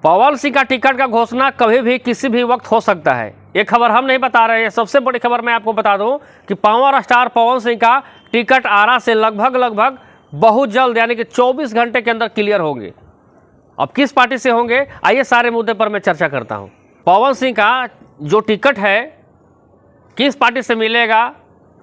पवन सिंह का टिकट का घोषणा कभी भी किसी भी वक्त हो सकता है। ये खबर हम नहीं बता रहे हैं, सबसे बड़ी खबर मैं आपको बता दूं कि पावर स्टार पवन सिंह का टिकट आरा से लगभग बहुत जल्द यानी कि 24 घंटे के अंदर क्लियर होंगे। अब किस पार्टी से होंगे, आइए सारे मुद्दे पर मैं चर्चा करता हूं। पवन सिंह का जो टिकट है किस पार्टी से मिलेगा,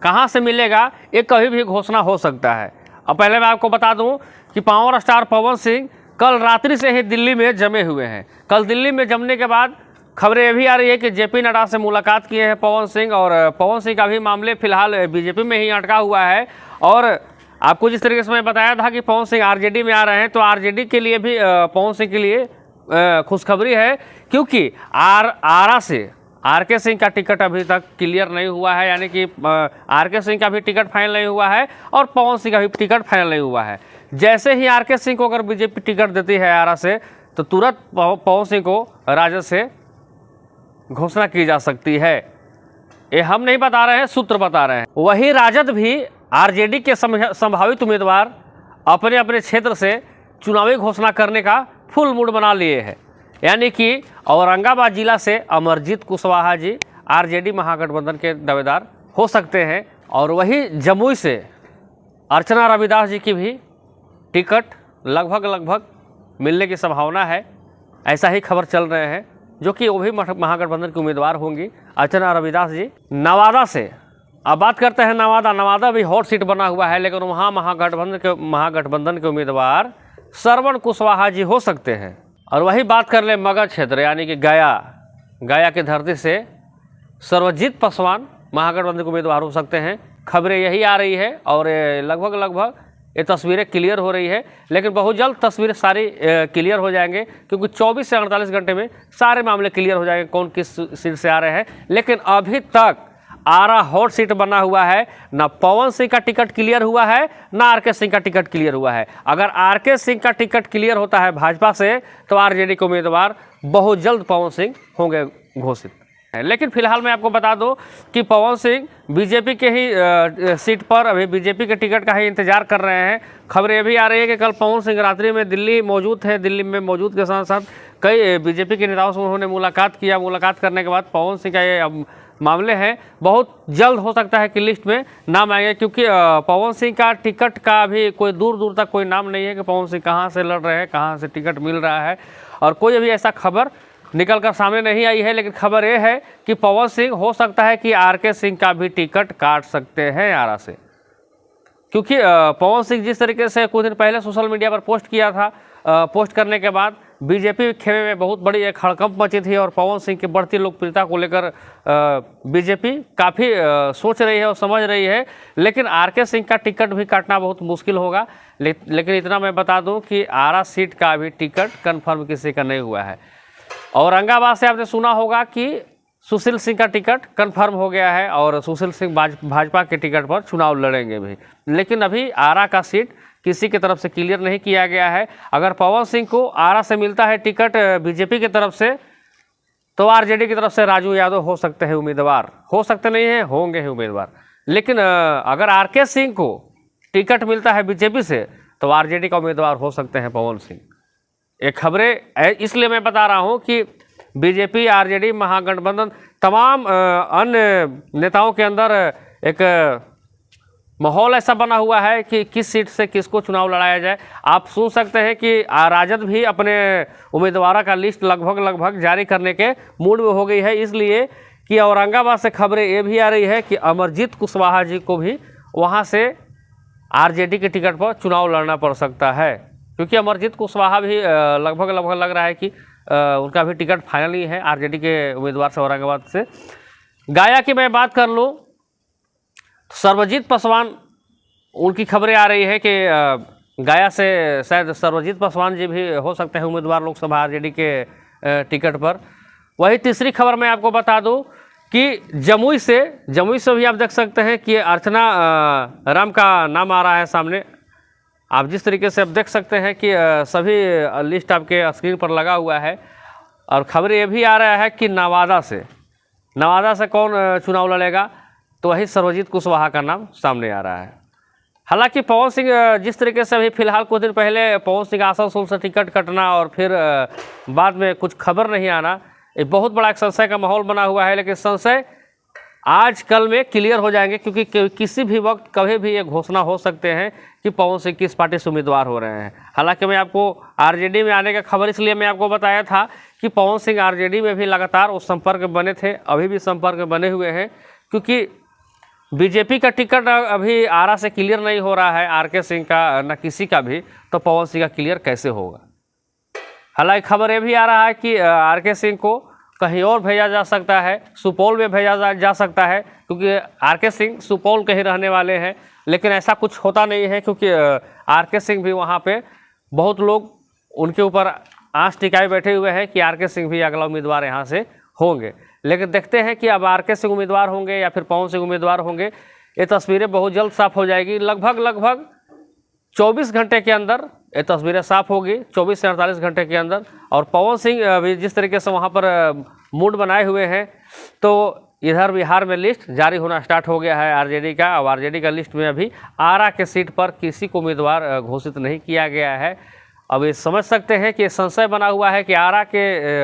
कहां से मिलेगा, ये कभी भी घोषणा हो सकता है। अब पहले मैं आपको बता दूं कि पावर स्टार पवन सिंह कल रात्रि से ही दिल्ली में जमे हुए हैं। कल दिल्ली में जमने के बाद खबरें ये भी आ रही है कि जेपी नड्डा से मुलाकात किए हैं पवन सिंह, और पवन सिंह का भी मामले फिलहाल बीजेपी में ही अटका हुआ है। और आपको जिस तरीके से मैं बताया था कि पवन सिंह आरजेडी में आ रहे हैं, तो आरजेडी के लिए भी पवन सिंह के लिए खुशखबरी है, क्योंकि आरा से आरके सिंह का टिकट अभी तक क्लियर नहीं हुआ है, यानी कि आरके सिंह का भी टिकट फाइनल नहीं हुआ है और पवन सिंह का भी टिकट फाइनल नहीं हुआ है। जैसे ही आरके सिंह को अगर बीजेपी टिकट देती है आरा से, तो तुरंत पवन सिंह को राजद से घोषणा की जा सकती है। ये हम नहीं बता रहे हैं, सूत्र बता रहे हैं। वही राजद भी आरजेडी के संभावित उम्मीदवार अपने अपने क्षेत्र से चुनावी घोषणा करने का फुल मूड बना लिए हैं, यानी कि औरंगाबाद जिला से अमरजीत कुशवाहा जी आरजेडी महागठबंधन के दावेदार हो सकते हैं, और वही जमुई से अर्चना रविदास जी की भी टिकट लगभग मिलने की संभावना है। ऐसा ही खबर चल रहे हैं, जो कि वो भी महागठबंधन की उम्मीदवार होंगी अर्चना रविदास जी। नवादा से अब बात करते हैं। नवादा भी हॉट सीट बना हुआ है, लेकिन वहाँ महागठबंधन के उम्मीदवार श्रवण कुशवाहा जी हो सकते हैं। और वही बात कर ले मगध क्षेत्र यानी कि गया की धरती से सर्वजीत पासवान महागठबंधन के उम्मीदवार हो सकते हैं। खबरें यही आ रही है और लगभग ये तस्वीरें क्लियर हो रही है, लेकिन बहुत जल्द तस्वीरें सारी क्लियर हो जाएंगे, क्योंकि 24 से 48 घंटे में सारे मामले क्लियर हो जाएंगे कौन किस सीट से आ रहे हैं। लेकिन अभी तक आरा हॉट सीट बना हुआ है, ना पवन सिंह का टिकट क्लियर हुआ है, ना आरके सिंह का टिकट क्लियर हुआ है। अगर आरके सिंह का टिकट क्लियर होता है भाजपा से, तो आरजेडी के उम्मीदवार बहुत जल्द पवन सिंह होंगे घोषित। लेकिन फिलहाल मैं आपको बता दूं कि पवन सिंह बीजेपी के ही सीट पर अभी बीजेपी के टिकट का ही इंतजार कर रहे हैं। खबर ये भी आ रही है कि कल पवन सिंह रात्रि में दिल्ली मौजूद थे। दिल्ली में मौजूद के साथ साथ कई बीजेपी के नेताओं से उन्होंने मुलाकात किया। मुलाकात करने के बाद पवन सिंह का ये मामले हैं, बहुत जल्द हो सकता है कि लिस्ट में नाम आएंगे, क्योंकि पवन सिंह का टिकट का भी कोई दूर तक कोई नाम नहीं है कि पवन सिंह कहाँ से लड़ रहे हैं, कहाँ से टिकट मिल रहा है, और कोई अभी ऐसा खबर निकल कर सामने नहीं आई है। लेकिन खबर यह है कि पवन सिंह हो सकता है कि आरके सिंह का भी टिकट काट सकते हैं आरा से, क्योंकि पवन सिंह जिस तरीके से कुछ दिन पहले सोशल मीडिया पर पोस्ट किया था, पोस्ट करने के बाद बीजेपी खेमे में बहुत बड़ी एक हड़कंप मची थी, और पवन सिंह की बढ़ती लोकप्रियता को लेकर बीजेपी काफ़ी सोच रही है और समझ रही है। लेकिन आरके सिंह का टिकट भी काटना बहुत मुश्किल होगा। लेकिन इतना मैं बता दूं कि आरा सीट का भी टिकट कन्फर्म किसी का नहीं हुआ है। औरंगाबाद से आपने सुना होगा कि सुशील सिंह का टिकट कंफर्म हो गया है, और सुशील सिंह भाजपा के टिकट पर चुनाव लड़ेंगे भी। लेकिन अभी आरा का सीट किसी की तरफ से क्लियर नहीं किया गया है। अगर पवन सिंह को आरा से मिलता है टिकट बीजेपी की तरफ से, तो आरजेडी की तरफ से राजू यादव हो सकते हैं उम्मीदवार, हो सकते नहीं हैं, होंगे ही उम्मीदवार। लेकिन अगर आरके सिंह को टिकट मिलता है बीजेपी से, तो आरजेडी का उम्मीदवार हो सकते हैं पवन सिंह। ये खबरें इसलिए मैं बता रहा हूं कि बीजेपी, आरजेडी, महागठबंधन, तमाम अन्य नेताओं के अंदर एक माहौल ऐसा बना हुआ है कि किस सीट से किसको चुनाव लड़ाया जाए। आप सुन सकते हैं कि राजद भी अपने उम्मीदवारों का लिस्ट लगभग जारी करने के मूड में हो गई है, इसलिए कि औरंगाबाद से खबरें ये भी आ रही है कि अमरजीत कुशवाहा जी को भी वहाँ से आरजेडी के टिकट पर चुनाव लड़ना पड़ सकता है, क्योंकि अमरजीत कुशवाहा भी लगभग लग रहा है कि उनका भी टिकट फाइनल ही है आरजेडी के उम्मीदवार से औरंगाबाद से। गया की मैं बात कर लूँ, सर्वजीत पासवान उनकी खबरें आ रही है कि गया से शायद सर्वजीत पासवान जी भी हो सकते हैं उम्मीदवार लोकसभा आरजेडी के टिकट पर। वही तीसरी खबर मैं आपको बता दूं कि जमुई से भी आप देख सकते हैं कि अर्चना राम का नाम आ रहा है सामने। आप जिस तरीके से आप देख सकते हैं कि सभी लिस्ट आपके स्क्रीन पर लगा हुआ है, और खबर ये भी आ रहा है कि नवादा से कौन चुनाव लड़ेगा, तो वही सर्वजीत कुशवाहा का नाम सामने आ रहा है। हालांकि पवन सिंह जिस तरीके से अभी फिलहाल कुछ दिन पहले पवन सिंह आसनसोल से टिकट कटना और फिर बाद में कुछ खबर नहीं आना, ये बहुत बड़ा एक संशय का माहौल बना हुआ है। लेकिन संशय आज कल में क्लियर हो जाएंगे, क्योंकि किसी भी वक्त कभी भी ये घोषणा हो सकते हैं कि पवन सिंह किस पार्टी से उम्मीदवार हो रहे हैं। हालांकि मैं आपको आरजेडी में आने का खबर इसलिए मैं आपको बताया था कि पवन सिंह आरजेडी में भी लगातार उस संपर्क में बने थे, अभी भी संपर्क में बने हुए हैं, क्योंकि बीजेपी का टिकट अभी आरा से क्लियर नहीं हो रहा है, आरके सिंह का न किसी का भी, तो पवन सिंह का क्लियर कैसे होगा। हालांकि खबर ये भी आ रहा है कि आरके सिंह को कहीं और भेजा जा सकता है, सुपौल में भेजा जा सकता है, क्योंकि आरके सिंह सुपौल के ही रहने वाले हैं। लेकिन ऐसा कुछ होता नहीं है, क्योंकि आरके सिंह भी वहाँ पे बहुत लोग उनके ऊपर आंच टिकाए बैठे हुए हैं कि आरके सिंह भी अगला उम्मीदवार यहाँ से होंगे। लेकिन देखते हैं कि अब आरके सिंह उम्मीदवार होंगे या फिर पवन सिंह उम्मीदवार होंगे, ये तस्वीरें बहुत जल्द साफ हो जाएगी। लगभग 24 घंटे के अंदर ये तस्वीरें साफ होगी, 24 से 48 घंटे के अंदर। और पवन सिंह अभी जिस तरीके से वहाँ पर मूड बनाए हुए हैं, तो इधर बिहार में लिस्ट जारी होना स्टार्ट हो गया है आरजेडी का। और आरजेडी का लिस्ट में अभी आरा के सीट पर किसी को उम्मीदवार घोषित नहीं किया गया है। अब ये समझ सकते हैं कि संशय बना हुआ है कि आरा के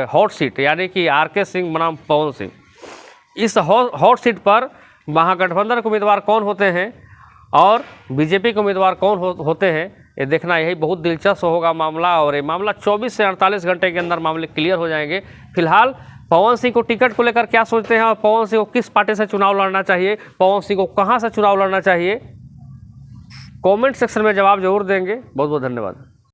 हॉट सीट यानी कि आरके सिंह बनाम पवन सिंह, इस हॉट सीट पर महागठबंधन के उम्मीदवार कौन होते हैं और बीजेपी के उम्मीदवार कौन होते हैं, ये देखना यही बहुत दिलचस्प होगा मामला। और ये मामला 24 से 48 घंटे के अंदर मामले क्लियर हो जाएंगे। फिलहाल पवन सिंह को टिकट को लेकर क्या सोचते हैं और पवन सिंह को किस पार्टी से चुनाव लड़ना चाहिए, पवन सिंह को कहां से चुनाव लड़ना चाहिए, कमेंट सेक्शन में जवाब जरूर देंगे। बहुत बहुत धन्यवाद।